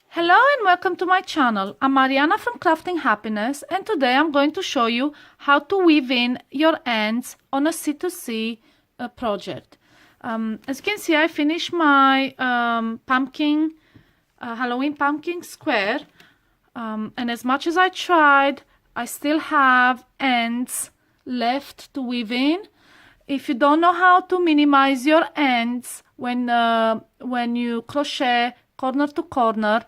Hello and welcome to my channel. I'm Mariana from Crafting Happiness, and today I'm going to show you how to weave in your ends on a C2C project. As you can see, I finished my Halloween pumpkin square, and as much as I tried, I still have ends left to weave in. If you don't know how to minimize your ends when you crochet corner to corner,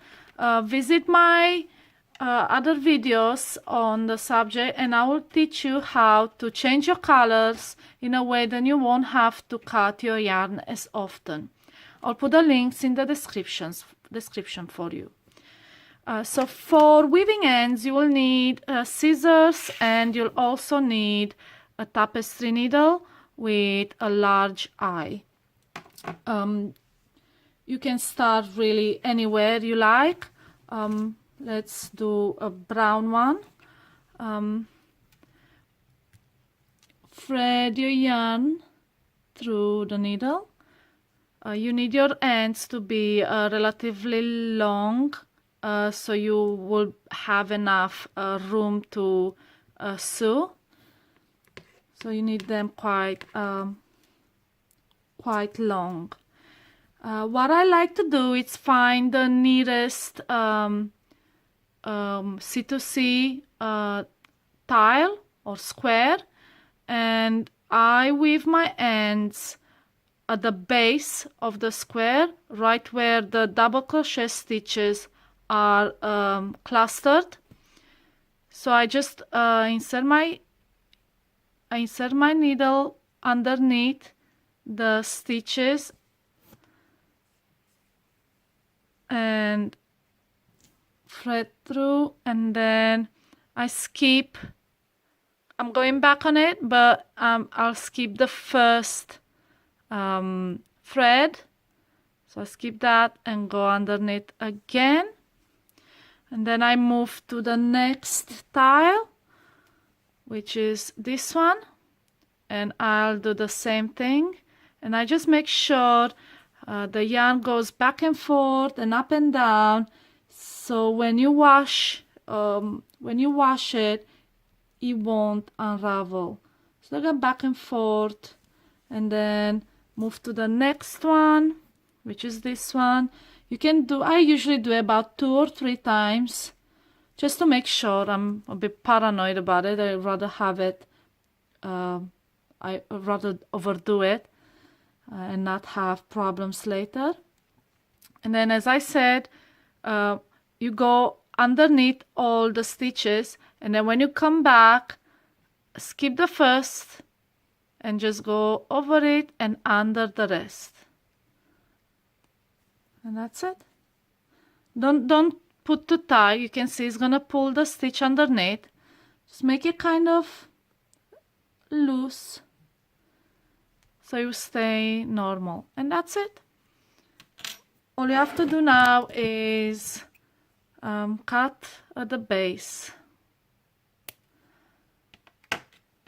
visit my other videos on the subject, and I will teach you how to change your colors in a way that you won't have to cut your yarn as often. I'll put the links in the description for you. So for weaving ends, you will need scissors, and you'll also need a tapestry needle with a large eye. You can start really anywhere you like. Let's do a brown one. Thread your yarn through the needle. You need your ends to be relatively long, so you will have enough room to sew. So you need them quite long. What I like to do is find the nearest C2C tile or square, and I weave my ends at the base of the square, right where the double crochet stitches are clustered. So I just insert my needle underneath the stitches and thread through, and then I skip. I'm going back on it, but I'll skip the first thread. So I skip that and go underneath again, and then I move to the next tile, which is this one, and I'll do the same thing, and I just make sure the yarn goes back and forth and up and down, so when you wash it, it won't unravel. So I go back and forth, and then move to the next one, which is this one. I usually do about 2 or 3 times, just to make sure. I'm a bit paranoid about it. I'd rather have it, I'd rather overdo it and not have problems later. And then, as I said, you go underneath all the stitches, and then when you come back, skip the first and just go over it and under the rest. And that's it. Don't put too tight. You can see it's gonna pull the stitch underneath. Just make it kind of loose so you stay normal, and that's it. All you have to do now is cut at the base,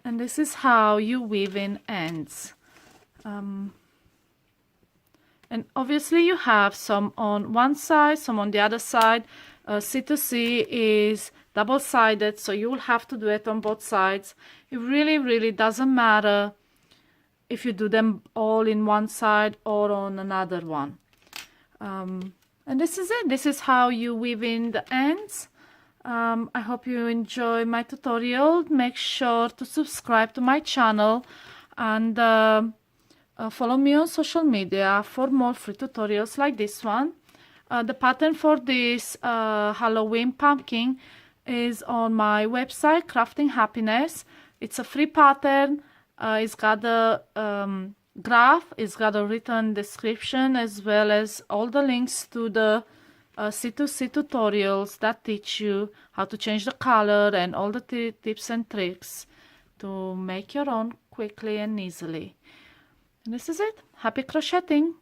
and this is how you weave in ends. And obviously you have some on one side, some on the other side. C2C is double-sided, so you will have to do it on both sides. It really doesn't matter if you do them all in one side or on another one. And this is it. This is how you weave in the ends. I hope you enjoy my tutorial. Make sure to subscribe to my channel, and follow me on social media for more free tutorials like this one. The pattern for this Halloween pumpkin is on my website, Crafting Happiness. It's a free pattern. It's got the graph, it's got a written description, as well as all the links to the C2C tutorials that teach you how to change the color and all the tips and tricks to make your own quickly and easily. And this is it. Happy crocheting!